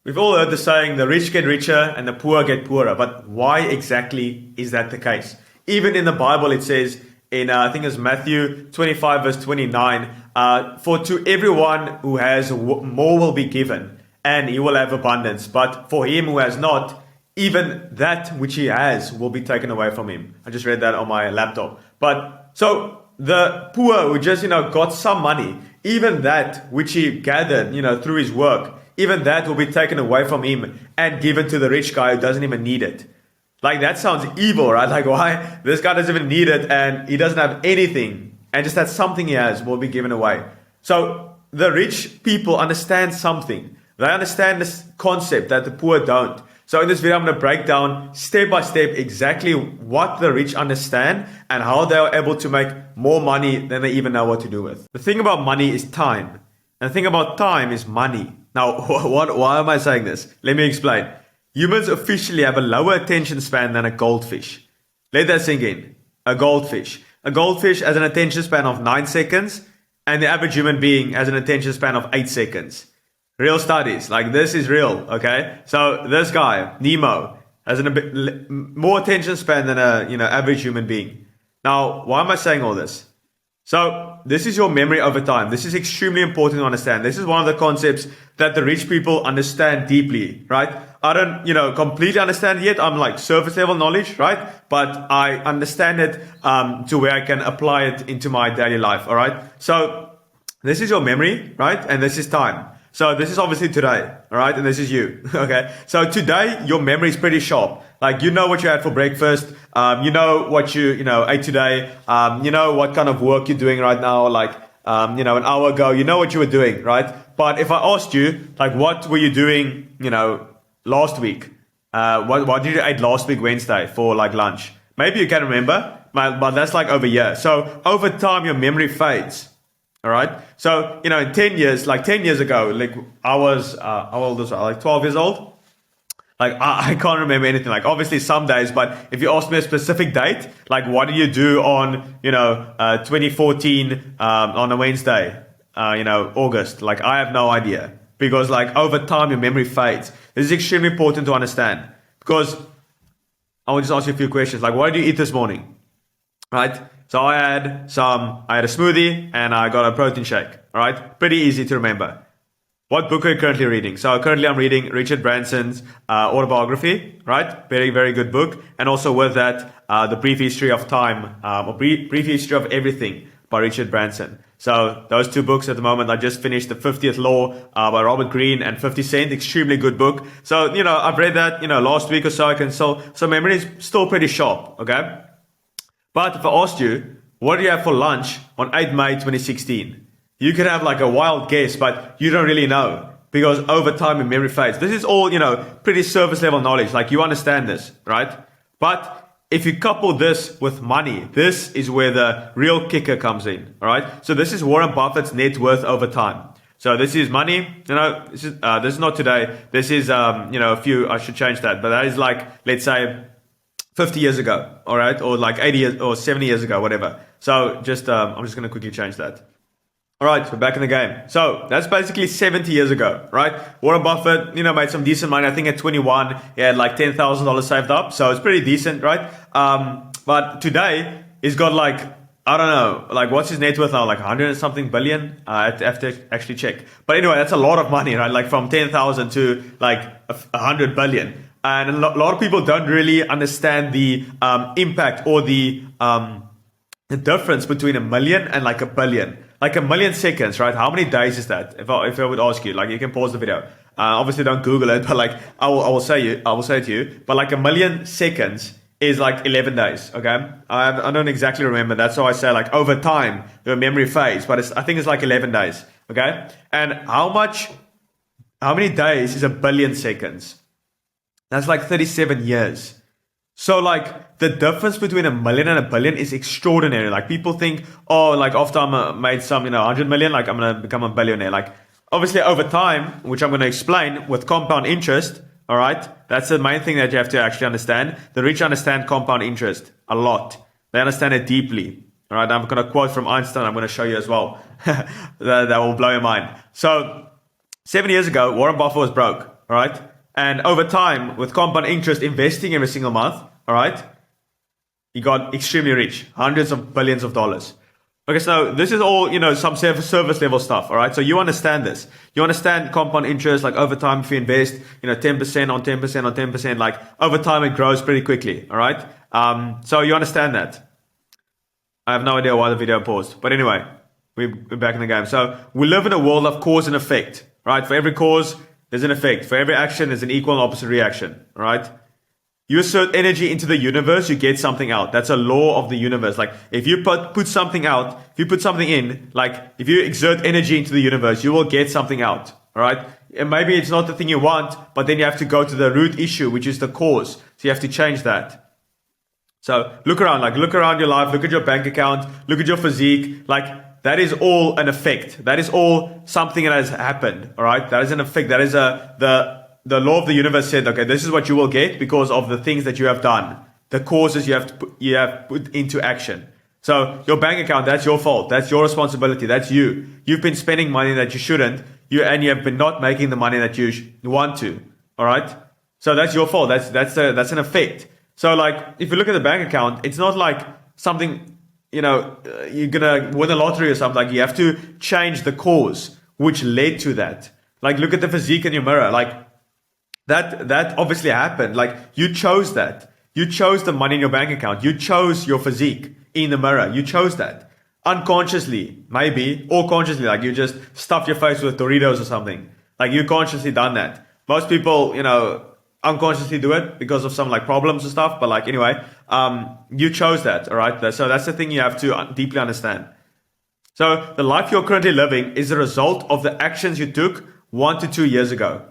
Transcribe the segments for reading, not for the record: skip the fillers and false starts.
We've all heard the saying, the rich get richer and the poor get poorer. But why exactly is that the case? Even in the Bible, it says in, I think it's Matthew 25 verse 29, for to everyone who has more will be given and he will have abundance. But for him who has not, even that which he has will be taken away from him. I just read that on my laptop. But so the poor who just, got some money, even that which he gathered, through his work, even that will be taken away from him and given to the rich guy who doesn't even need it. Like, that sounds evil, right? Like, why? This guy doesn't even need it and he doesn't have anything. And just that something he has will be given away. So the rich people understand something. They understand this concept that the poor don't. So in this video, I'm going to break down step by step exactly what the rich understand and how they are able to make more money than they even know what to do with. The thing about money is time. And the thing about time is money. Now, why am I saying this? Let me explain. Humans officially have a lower attention span than a goldfish. Let that sink in. A goldfish. A goldfish has an attention span of 9 seconds, and the average human being has an attention span of 8 seconds. Real studies. Like, this is real, okay? So this guy, Nemo, has a bit more attention span than a average human being. Now, why am I saying all this? So this is your memory over time. This is extremely important to understand. This is one of the concepts that the rich people understand deeply, right? I don't, completely understand it yet. I'm like surface level knowledge, right? But I understand it to where I can apply it into my daily life, all right? So this is your memory, right? And this is time. So this is obviously today, all right? And this is you, okay? So today, your memory is pretty sharp. Like, you know what you had for breakfast. You know what you ate today. You know what kind of work you're doing right now. Like, an hour ago, you know what you were doing, right? But if I asked you, like, what were you doing, last week? What did you eat last week, Wednesday, for like lunch? Maybe you can remember, but that's like over a year. So over time, your memory fades. All right. So, in 10 years, like 10 years ago, like I was, how old was I? Like 12 years old. Like, I can't remember anything. Like, obviously some days, but if you ask me a specific date, like, what did you do on, 2014, on a Wednesday, August? Like, I have no idea, because like over time, your memory fades. This is extremely important to understand, because I will just ask you a few questions. Like, what did you eat this morning? Right? So I had a smoothie and I got a protein shake. All right. Pretty easy to remember. What book are you currently reading? So currently I'm reading Richard Branson's autobiography, right? Very, very good book. And also with that, The Brief History of Time, or Brief History of Everything by Richard Branson. So those two books at the moment, I just finished The 50th Law by Robert Greene and 50 Cent. Extremely good book. So, I've read that, last week or so. So memory is still pretty sharp. Okay. But if I asked you, what do you have for lunch on 8 May 2016? You could have like a wild guess, but you don't really know, because over time your memory fades. This is all, pretty surface level knowledge. Like, you understand this, right? But if you couple this with money, this is where the real kicker comes in, all right? So this is Warren Buffett's net worth over time. So this is money, this is not today. This is, I should change that, but that is like, let's say, 50 years ago, all right? Or like 80 years or 70 years ago, whatever. So just, I'm just going to quickly change that. All right, we're back in the game. So that's basically 70 years ago, right? Warren Buffett, made some decent money. I think at 21, he had like $10,000 saved up. So it's pretty decent, right? But today, he's got like, I don't know, like what's his net worth now? Like 100 and something billion? I have to actually check. But anyway, that's a lot of money, right? Like from 10,000 to like 100 billion. And a lot of people don't really understand the impact or the difference between a million and like a billion. Like a million seconds, right? How many days is that? If I would ask you, like, you can pause the video. Obviously, don't Google it, but like I will say it to you. But like a million seconds is like 11 days. Okay, I don't exactly remember. That's why I say like over time your memory fades, but I think it's like 11 days. Okay, and how many days is a billion seconds? That's like 37 years. So like the difference between a million and a billion is extraordinary. Like, people think, oh, like after I made some, 100 million, like I'm going to become a billionaire. Like, obviously over time, which I'm going to explain with compound interest. All right. That's the main thing that you have to actually understand. The rich understand compound interest a lot. They understand it deeply. All right. I'm going to quote from Einstein. I'm going to show you as well. that will blow your mind. So 7 years ago, Warren Buffett was broke. all right? And over time, with compound interest investing every single month, all right, he got extremely rich, hundreds of billions of dollars. Okay, so this is all, some service level stuff, all right? So you understand this. You understand compound interest, like over time, if you invest, 10% on 10% on 10%, like over time, it grows pretty quickly, all right? So you understand that. I have no idea why the video paused. But anyway, we're back in the game. So we live in a world of cause and effect, right? For every cause, there's an effect. For every action, there's an equal and opposite reaction, all right? You assert energy into the universe, you get something out. That's a law of the universe. Like if you put something out, if you put something in, like if you exert energy into the universe, you will get something out. All right. And maybe it's not the thing you want, but then you have to go to the root issue, which is the cause. So you have to change that. So look around your life, look at your bank account, look at your physique. Like that is all an effect. That is all something that has happened. All right. That is an effect. That is the law of the universe said, okay, this is what you will get because of the things that you have done, the causes you have put into action. So your bank account, that's your fault. That's your responsibility. That's you. You've been spending money that you shouldn't. You have been not making the money that you want to. All right. So that's your fault. That's an effect. So like, if you look at the bank account, it's not like something, you're going to win the lottery or something. Like you have to change the cause which led to that. Like look at the physique in your mirror. Like, that obviously happened. Like you chose that. You chose the money in your bank account. You chose your physique in the mirror. You chose that. Unconsciously, maybe, or consciously, like you just stuffed your face with Doritos or something. Like you consciously done that. Most people, unconsciously do it because of some like problems and stuff. But like anyway, you chose that. All right. So that's the thing you have to deeply understand. So the life you're currently living is a result of the actions you took 1 to 2 years ago.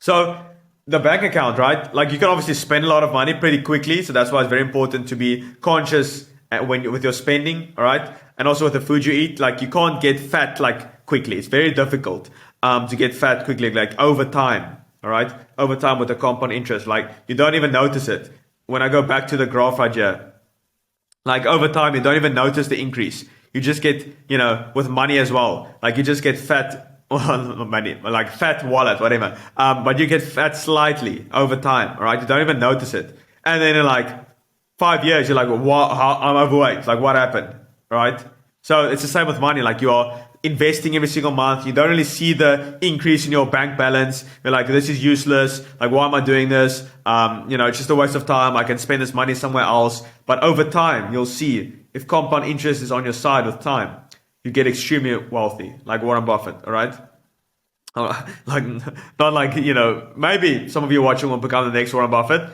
So the bank account, right? Like you can obviously spend a lot of money pretty quickly. So that's why it's very important to be conscious with your spending, all right? And also with the food you eat, like you can't get fat like quickly. It's very difficult to get fat quickly, like over time, all right? Over time with the compound interest, like you don't even notice it. When I go back to the graph right here, like over time, you don't even notice the increase. You just get, with money as well, like you just get fat. Well, money, like fat wallet, whatever. But you get fat slightly over time, all right? You don't even notice it. And then in like 5 years, you're like, what? I'm overweight. Like what happened, right? So it's the same with money. Like you are investing every single month. You don't really see the increase in your bank balance. You're like, this is useless. Like, why am I doing this? It's just a waste of time. I can spend this money somewhere else. But over time, you'll see if compound interest is on your side with time, you get extremely wealthy, like Warren Buffett, all right? Like, not like, maybe some of you watching will become the next Warren Buffett.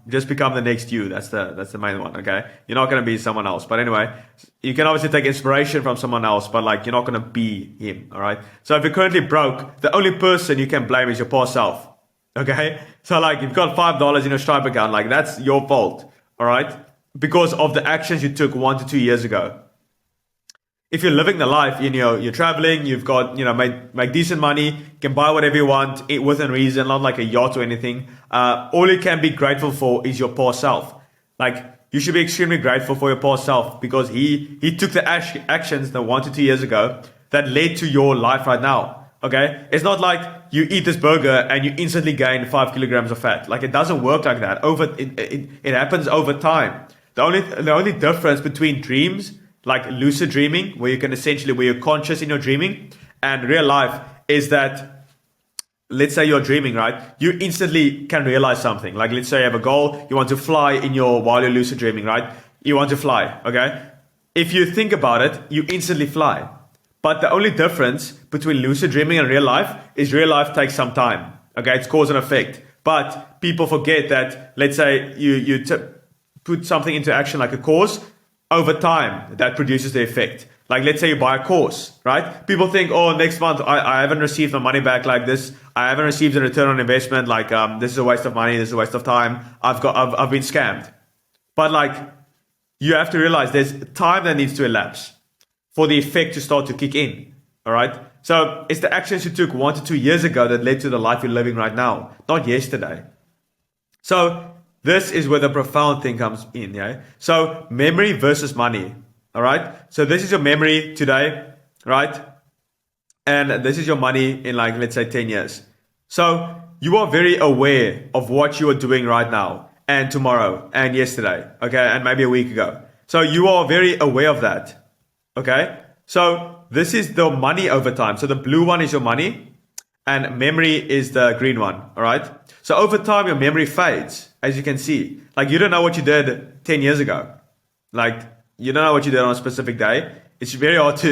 Just become the next you. That's the main one, okay? You're not going to be someone else. But anyway, you can obviously take inspiration from someone else, but like, you're not going to be him, all right? So if you're currently broke, the only person you can blame is your poor self, okay? So like, you've got $5 in your Stripe account, like that's your fault, all right? Because of the actions you took 1 to 2 years ago. If you're living the life, you're traveling, you've got, make decent money, can buy whatever you want within reason, not like a yacht or anything. All you can be grateful for is your poor self. Like you should be extremely grateful for your poor self because he took the actions that 1 to 2 years ago that led to your life right now. Okay. It's not like you eat this burger and you instantly gain 5 kilograms of fat. Like it doesn't work like that. It happens over time. The only difference between dreams, like lucid dreaming, where you're conscious in your dreaming, and real life is that, let's say you're dreaming, right? You instantly can realize something. Like let's say you have a goal, you want to fly while you're lucid dreaming, right? You want to fly, okay? If you think about it, you instantly fly. But the only difference between lucid dreaming and real life is real life takes some time, okay? It's cause and effect. But people forget that, let's say you put something into action like a cause, over time, that produces the effect. Like, let's say you buy a course, right? People think, oh, next month, I haven't received my money back like this. I haven't received a return on investment. Like, this is a waste of money. This is a waste of time. I've been scammed. But like, you have to realize there's time that needs to elapse for the effect to start to kick in. All right. So it's the actions you took 1 to 2 years ago that led to the life you're living right now, not yesterday. So this is where the profound thing comes in, yeah? So memory versus money, all right? So this is your memory today, right? And this is your money in like, let's say 10 years. So you are very aware of what you are doing right now and tomorrow and yesterday, okay, and maybe a week ago. So you are very aware of that, okay? So this is the money over time. So the blue one is your money and memory is the green one, all right? So over time, your memory fades, as you can see. Like you don't know what you did 10 years ago. Like you don't know what you did on a specific day. It's very hard to,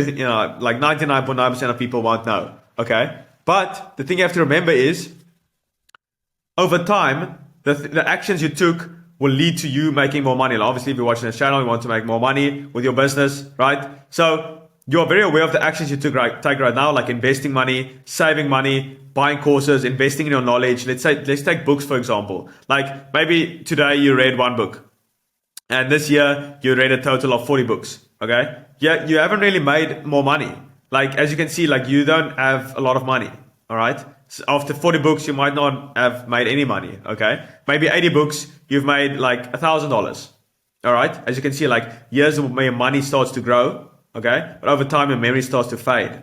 like 99.9% of people won't know, okay? But the thing you have to remember is, over time, the actions you took will lead to you making more money. Like obviously, if you're watching this channel, you want to make more money with your business, right? So you're very aware of the actions you take right now, like investing money, saving money, buying courses, investing in your knowledge. Let's take books, for example. Like maybe today you read one book, and this year you read a total of 40 books, okay? Yeah, you haven't really made more money. Like, as you can see, like you don't have a lot of money, all right? So after 40 books, you might not have made any money, okay? Maybe 80 books, you've made like $1,000, all right? As you can see, like years where your money starts to grow, okay? But over time, your memory starts to fade,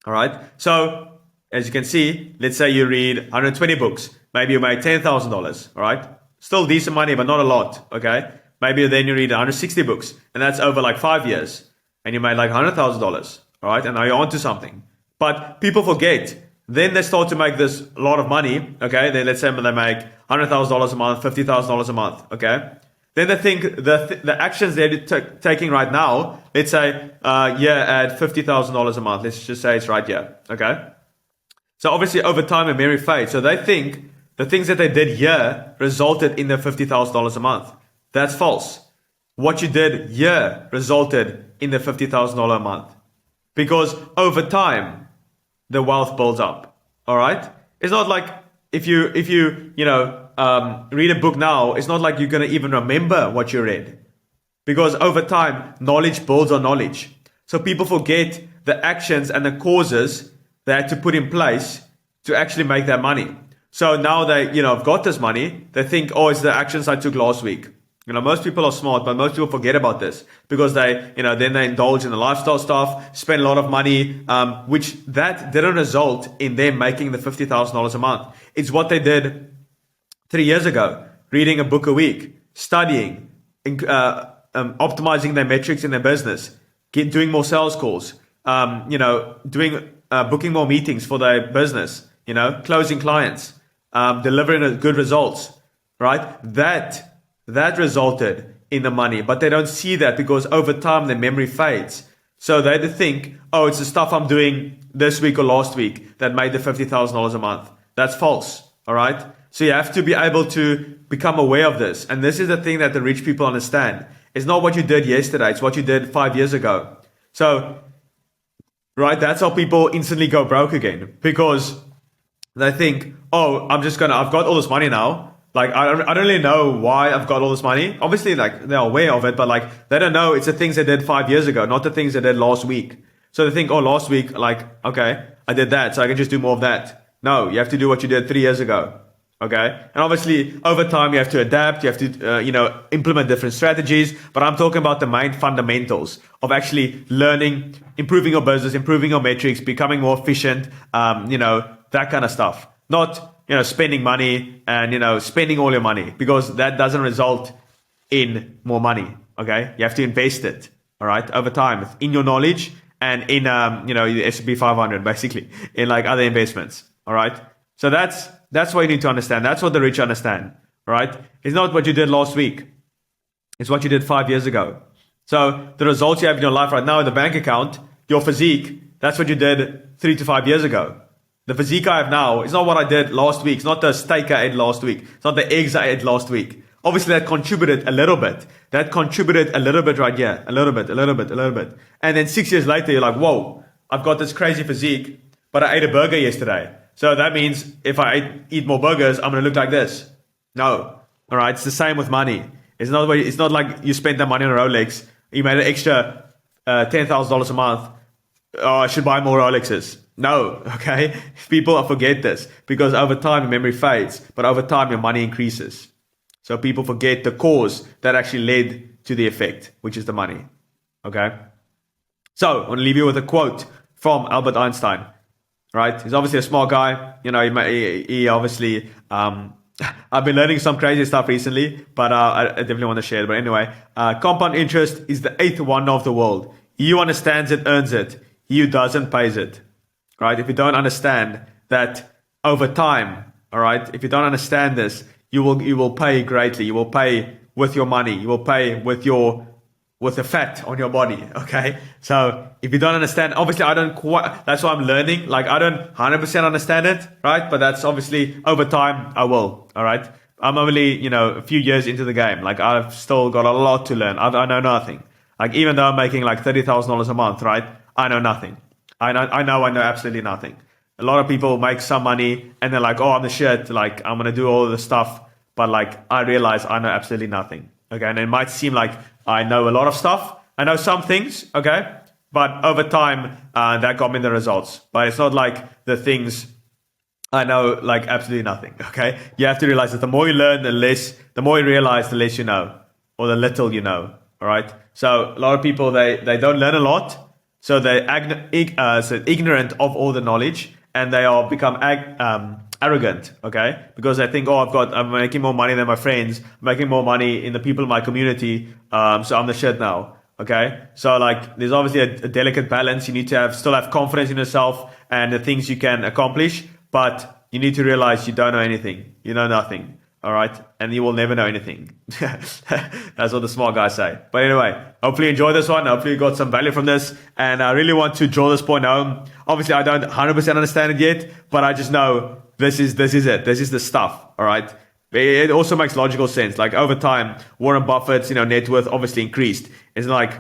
all right? So, as you can see, let's say you read 120 books. Maybe you made $10,000, all right? Still decent money, but not a lot, okay? Maybe then you read 160 books, and that's over like 5 years, and you made like $100,000, all right? And now you're onto something. But people forget. Then they start to make this a lot of money, okay? Then let's say they make $100,000 a month, $50,000 a month, okay? Then they think the actions they're taking right now, let's say, at $50,000 a month. Let's just say it's right here, okay? So obviously over time, a memory fades. So they think the things that they did here resulted in the $50,000 a month. That's false. What you did here resulted in the $50,000 a month. Because over time, the wealth builds up. All right? It's not like if you read a book now, it's not like you're going to even remember what you read. Because over time, knowledge builds on knowledge. So people forget the actions and the causes they had to put in place to actually make that money. So now they, have got this money. They think, oh, it's the actions I took last week. Most people are smart, but most people forget about this because they, then they indulge in the lifestyle stuff, spend a lot of money, which that didn't result in them making the $50,000 a month. It's what they did 3 years ago, reading a book a week, studying, optimizing their metrics in their business, doing more sales calls, booking more meetings for their business, closing clients, delivering good results, right? That resulted in the money, but they don't see that because over time their memory fades. So they think, oh, it's the stuff I'm doing this week or last week that made the $50,000 a month. That's false. All right. So you have to be able to become aware of this. And this is the thing that the rich people understand. It's not what you did yesterday. It's what you did 5 years ago. So, right. That's how people instantly go broke again because they think, oh, I've got all this money now. Like, I don't really know why I've got all this money. Obviously, like, they're aware of it, but like, they don't know it's the things they did 5 years ago, not the things they did last week. So they think, oh, last week, like, okay, I did that, so I can just do more of that. No, you have to do what you did 3 years ago. Okay. And obviously, over time, you have to adapt. You have to, implement different strategies. But I'm talking about the main fundamentals of actually learning, improving your business, improving your metrics, becoming more efficient, that kind of stuff. Not, spending money and, spending all your money because that doesn't result in more money. Okay. You have to invest it. All right. Over time in your knowledge and in, the S&P 500, basically in like other investments. All right. So that's what you need to understand. That's what the rich understand. All right. It's not what you did last week. It's what you did 5 years ago. So the results you have in your life right now in the bank account, your physique, that's what you did 3 to 5 years ago. The physique I have now is not what I did last week. It's not the steak I ate last week. It's not the eggs I ate last week. Obviously, that contributed a little bit. That contributed a little bit right here. A little bit. And then 6 years later, you're like, whoa, I've got this crazy physique, but I ate a burger yesterday. So that means if I eat more burgers, I'm going to look like this. No. All right. It's the same with money. It's not like you spent that money on a Rolex. You made an extra $10,000 a month. Oh, I should buy more Rolexes. No, okay? People forget this because over time your memory fades, but over time your money increases. So people forget the cause that actually led to the effect, which is the money. Okay? So I want to leave you with a quote from Albert Einstein. right? He's obviously a smart guy. He obviously, I've been learning some crazy stuff recently, but I definitely want to share it. But anyway, compound interest is the eighth wonder of the world. He who understands it earns it. He who doesn't pays it, right? If you don't understand that over time, all right, if you don't understand this, you will pay greatly. You will pay with your money. You will pay with the fat on your body. Okay. So if you don't understand, obviously I don't quite, that's what I'm learning. Like I don't 100% understand it, right? But that's obviously over time I will. All right. I'm only, a few years into the game. Like I've still got a lot to learn. I know nothing. Like even though I'm making like $30,000 a month, right? I know nothing. I know absolutely nothing. A lot of people make some money and they're like, oh, I'm the shit. Like I'm going to do all of this stuff. But like I realize I know absolutely nothing. Okay. And it might seem like I know a lot of stuff. I know some things. Okay. But over time, that got me the results. But it's not like the things I know like absolutely nothing. Okay. You have to realize that the more you learn, the more you realize, the less you know, or the little you know. All right. So a lot of people, they don't learn a lot. So they're ignorant of all the knowledge, and they are become arrogant, okay? Because they think, I'm making more money than my friends, I'm making more money in the people in my community, so I'm the shit now, okay? So like, there's obviously a delicate balance. You need to still have confidence in yourself and the things you can accomplish, but you need to realize you don't know anything. You know nothing. All right. And you will never know anything. That's what the smart guys say. But anyway, hopefully you enjoyed this one. Hopefully you got some value from this. And I really want to draw this point home. Obviously, I don't 100% understand it yet, but I just know this is it. This is the stuff. All right. It also makes logical sense. Like over time, Warren Buffett's, net worth obviously increased. It's like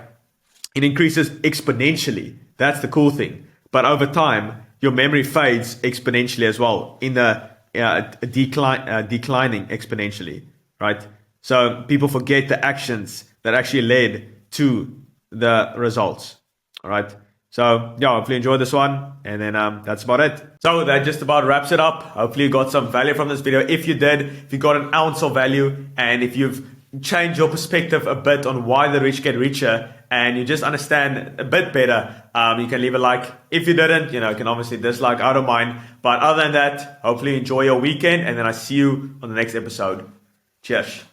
it increases exponentially. That's the cool thing. But over time, your memory fades exponentially as well in the declining exponentially, right? So people forget the actions that actually led to the results, all right? So yeah, hopefully you enjoyed this one, and then that's about it. So that just about wraps it up. Hopefully you got some value from this video. If you did, if you got an ounce of value, and if you've changed your perspective a bit on why the rich get richer, and you just understand a bit better, you can leave a like. If you didn't, you can obviously dislike, I don't mind. But other than that, hopefully enjoy your weekend, and then I see you on the next episode. Cheers.